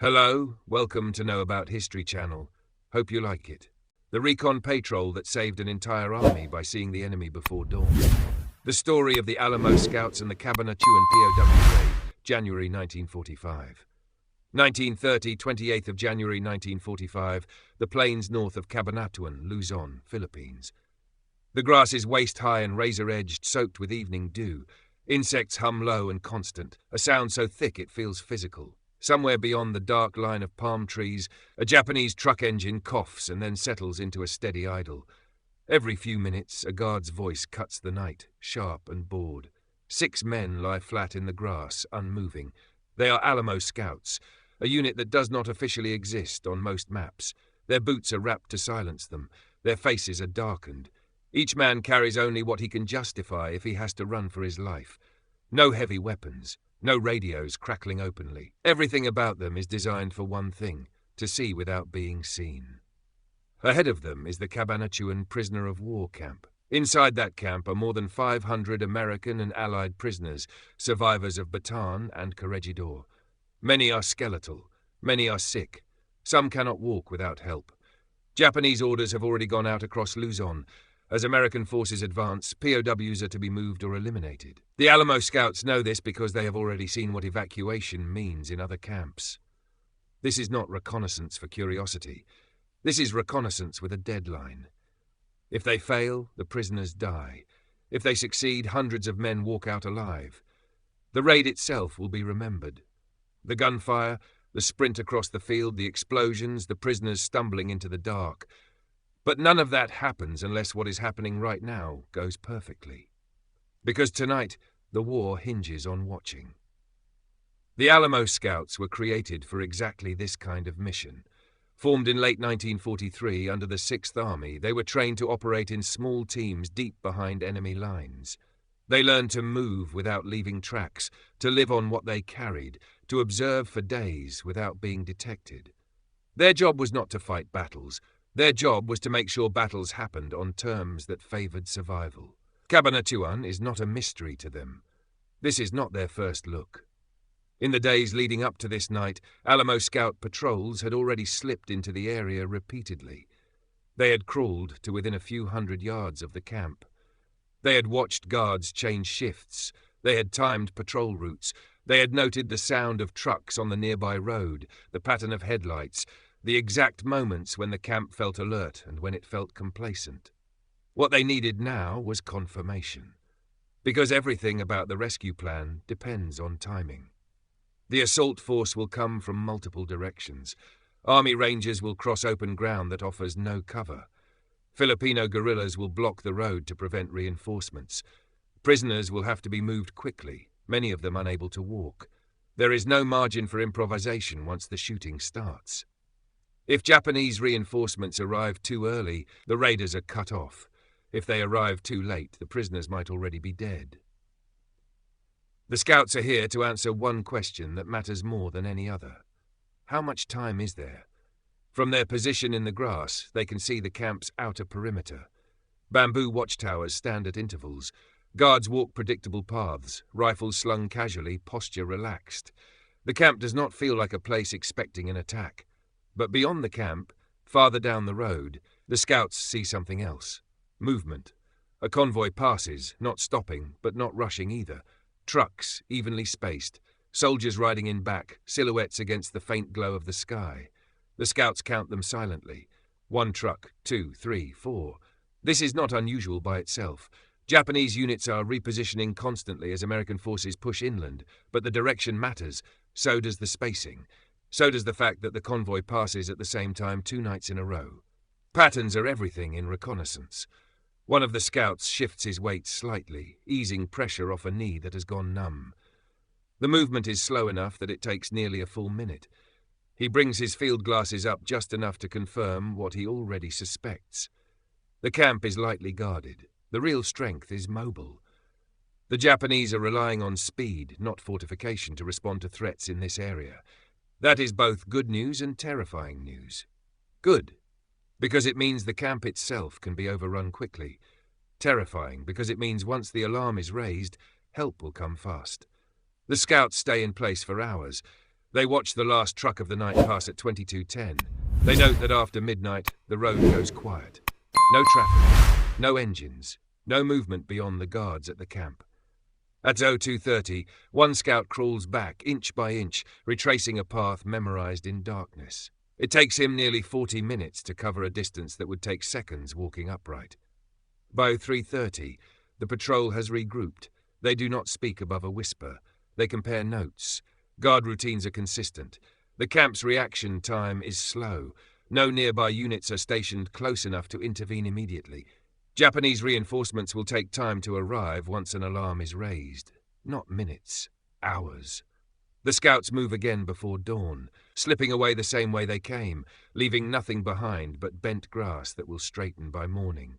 Hello, welcome to Know About History channel. Hope you like it. The recon patrol that saved an entire army by seeing the enemy before dawn. The story of the Alamo Scouts and the Cabanatuan POWs, January 1945. 1930, 28th of January 1945, the plains north of Cabanatuan, Luzon, Philippines. The grass is waist-high and razor-edged, soaked with evening dew. Insects hum low and constant, a sound so thick it feels physical. Somewhere beyond the dark line of palm trees, a Japanese truck engine coughs and then settles into a steady idle. Every few minutes, a guard's voice cuts the night, sharp and bored. 6 men lie flat in the grass, unmoving. They are Alamo Scouts, a unit that does not officially exist on most maps. Their boots are wrapped to silence them. Their faces are darkened. Each man carries only what he can justify if he has to run for his life. No heavy weapons. No radios crackling openly. Everything about them is designed for one thing, to see without being seen. Ahead of them is the Cabanatuan prisoner of war camp. Inside that camp are more than 500 American and Allied prisoners, survivors of Bataan and Corregidor. Many are skeletal, many are sick. Some cannot walk without help. Japanese orders have already gone out across Luzon. As American forces advance, POWs are to be moved or eliminated. The Alamo Scouts know this because they have already seen what evacuation means in other camps. This is not reconnaissance for curiosity. This is reconnaissance with a deadline. If they fail, the prisoners die. If they succeed, hundreds of men walk out alive. The raid itself will be remembered. The gunfire, the sprint across the field, the explosions, the prisoners stumbling into the dark. But none of that happens unless what is happening right now goes perfectly. Because tonight, the war hinges on watching. The Alamo Scouts were created for exactly this kind of mission. Formed in late 1943 under the 6th Army, they were trained to operate in small teams deep behind enemy lines. They learned to move without leaving tracks, to live on what they carried, to observe for days without being detected. Their job was not to fight battles. Their job was to make sure battles happened on terms that favored survival. Cabanatuan is not a mystery to them. This is not their first look. In the days leading up to this night, Alamo Scout patrols had already slipped into the area repeatedly. They had crawled to within a few hundred yards of the camp. They had watched guards change shifts. They had timed patrol routes. They had noted the sound of trucks on the nearby road, the pattern of headlights, the exact moments when the camp felt alert and when it felt complacent. What they needed now was confirmation, because everything about the rescue plan depends on timing. The assault force will come from multiple directions. Army Rangers will cross open ground that offers no cover. Filipino guerrillas will block the road to prevent reinforcements. Prisoners will have to be moved quickly, many of them unable to walk. There is no margin for improvisation once the shooting starts. If Japanese reinforcements arrive too early, the raiders are cut off. If they arrive too late, the prisoners might already be dead. The Scouts are here to answer one question that matters more than any other. How much time is there? From their position in the grass, they can see the camp's outer perimeter. Bamboo watchtowers stand at intervals. Guards walk predictable paths, rifles slung casually, posture relaxed. The camp does not feel like a place expecting an attack. But beyond the camp, farther down the road, the Scouts see something else. Movement. A convoy passes, not stopping, but not rushing either. Trucks, evenly spaced. Soldiers riding in back, silhouettes against the faint glow of the sky. The Scouts count them silently. 1 truck, 2, 3, 4. This is not unusual by itself. Japanese units are repositioning constantly as American forces push inland, but the direction matters. So does the spacing. So does the fact that the convoy passes at the same time 2 nights in a row. Patterns are everything in reconnaissance. One of the Scouts shifts his weight slightly, easing pressure off a knee that has gone numb. The movement is slow enough that it takes nearly a full minute. He brings his field glasses up just enough to confirm what he already suspects. The camp is lightly guarded. The real strength is mobile. The Japanese are relying on speed, not fortification, to respond to threats in this area. That is both good news and terrifying news. Good, because it means the camp itself can be overrun quickly. Terrifying, because it means once the alarm is raised, help will come fast. The Scouts stay in place for hours. They watch the last truck of the night pass at 22:10. They note that after midnight, the road goes quiet. No traffic, no engines, no movement beyond the guards at the camp. At 02:30, one scout crawls back, inch by inch, retracing a path memorized in darkness. It takes him nearly 40 minutes to cover a distance that would take seconds walking upright. By 03:30, the patrol has regrouped. They do not speak above a whisper. They compare notes. Guard routines are consistent. The camp's reaction time is slow. No nearby units are stationed close enough to intervene immediately. Japanese reinforcements will take time to arrive once an alarm is raised. Not minutes, hours. The scouts move again before dawn, slipping away the same way they came, leaving nothing behind but bent grass that will straighten by morning.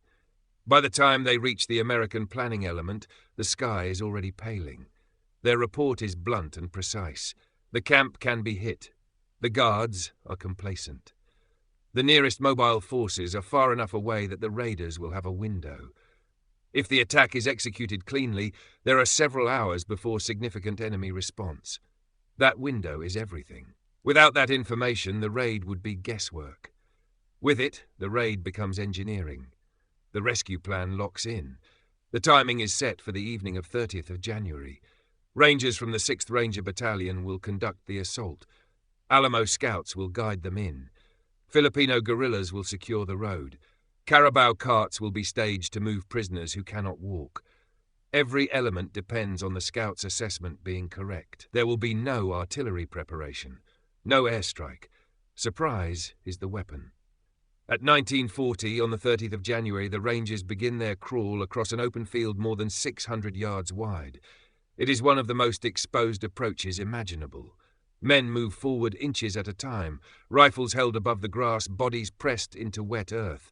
By the time they reach the American planning element, the sky is already paling. Their report is blunt and precise. The camp can be hit. The guards are complacent. The nearest mobile forces are far enough away that the raiders will have a window. If the attack is executed cleanly, there are several hours before significant enemy response. That window is everything. Without that information, the raid would be guesswork. With it, the raid becomes engineering. The rescue plan locks in. The timing is set for the evening of 30th of January. Rangers from the 6th Ranger Battalion will conduct the assault. Alamo scouts will guide them in. Filipino guerrillas will secure the road. Carabao carts will be staged to move prisoners who cannot walk. Every element depends on the scouts' assessment being correct. There will be no artillery preparation, no airstrike. Surprise is the weapon. At 1940, on the 30th of January, the Rangers begin their crawl across an open field more than 600 yards wide. It is one of the most exposed approaches imaginable. Men move forward inches at a time, rifles held above the grass, bodies pressed into wet earth.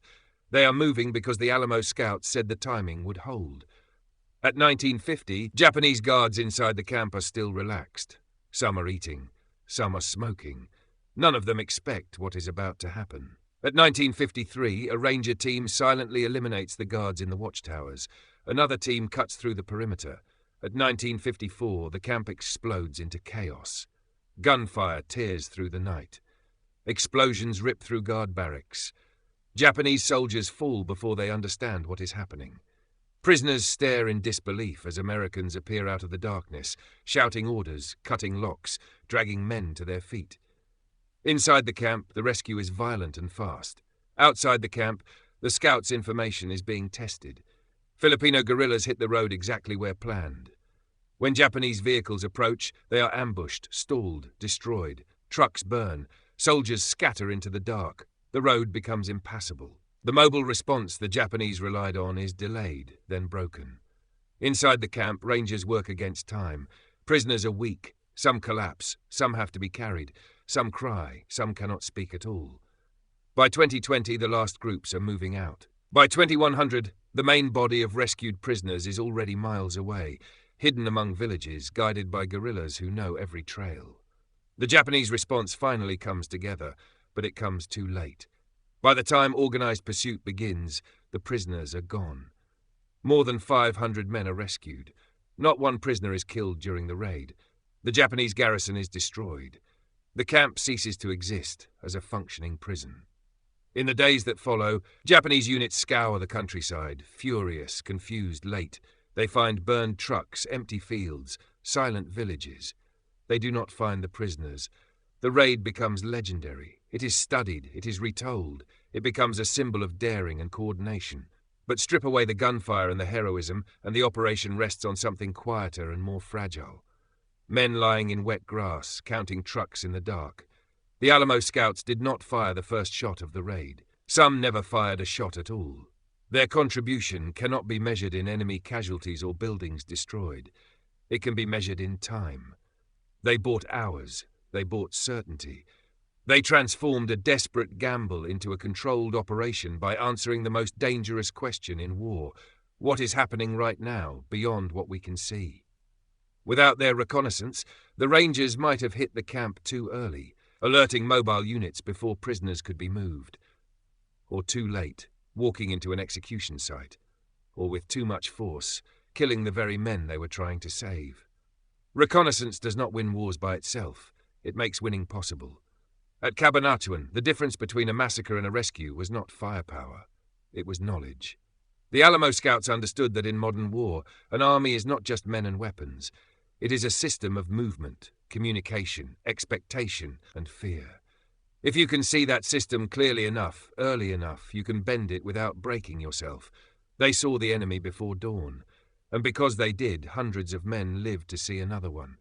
They are moving because the Alamo scouts said the timing would hold. At 1950, Japanese guards inside the camp are still relaxed. Some are eating, some are smoking. None of them expect what is about to happen. At 1953, a ranger team silently eliminates the guards in the watchtowers. Another team cuts through the perimeter. At 1954, the camp explodes into chaos. Gunfire tears through the night. Explosions rip through guard barracks. Japanese soldiers fall before they understand what is happening. Prisoners stare in disbelief as Americans appear out of the darkness, shouting orders, cutting locks, dragging men to their feet. Inside the camp, the rescue is violent and fast. Outside the camp, the scouts' information is being tested. Filipino guerrillas hit the road exactly where planned. When Japanese vehicles approach, they are ambushed, stalled, destroyed. Trucks burn. Soldiers scatter into the dark. The road becomes impassable. The mobile response the Japanese relied on is delayed, then broken. Inside the camp, Rangers work against time. Prisoners are weak. Some collapse. Some have to be carried. Some cry. Some cannot speak at all. By 2020, the last groups are moving out. By 2100, the main body of rescued prisoners is already miles away, hidden among villages, guided by guerrillas who know every trail. The Japanese response finally comes together, but it comes too late. By the time organized pursuit begins, the prisoners are gone. More than 500 men are rescued. Not one prisoner is killed during the raid. The Japanese garrison is destroyed. The camp ceases to exist as a functioning prison. In the days that follow, Japanese units scour the countryside, furious, confused, late. They find burned trucks, empty fields, silent villages. They do not find the prisoners. The raid becomes legendary. It is studied, it is retold. It becomes a symbol of daring and coordination. But strip away the gunfire and the heroism, and the operation rests on something quieter and more fragile. Men lying in wet grass, counting trucks in the dark. The Alamo scouts did not fire the first shot of the raid. Some never fired a shot at all. Their contribution cannot be measured in enemy casualties or buildings destroyed. It can be measured in time. They bought hours. They bought certainty. They transformed a desperate gamble into a controlled operation by answering the most dangerous question in war: what is happening right now, beyond what we can see? Without their reconnaissance, the Rangers might have hit the camp too early, alerting mobile units before prisoners could be moved. Or too late, walking into an execution site. Or with too much force, killing the very men they were trying to save. Reconnaissance does not win wars by itself. It makes winning possible. At Cabanatuan, the difference between a massacre and a rescue was not firepower. It was knowledge. The Alamo Scouts understood that in modern war, an army is not just men and weapons. It is a system of movement, communication, expectation, and fear. If you can see that system clearly enough, early enough, you can bend it without breaking yourself. They saw the enemy before dawn, and because they did, hundreds of men lived to see another one.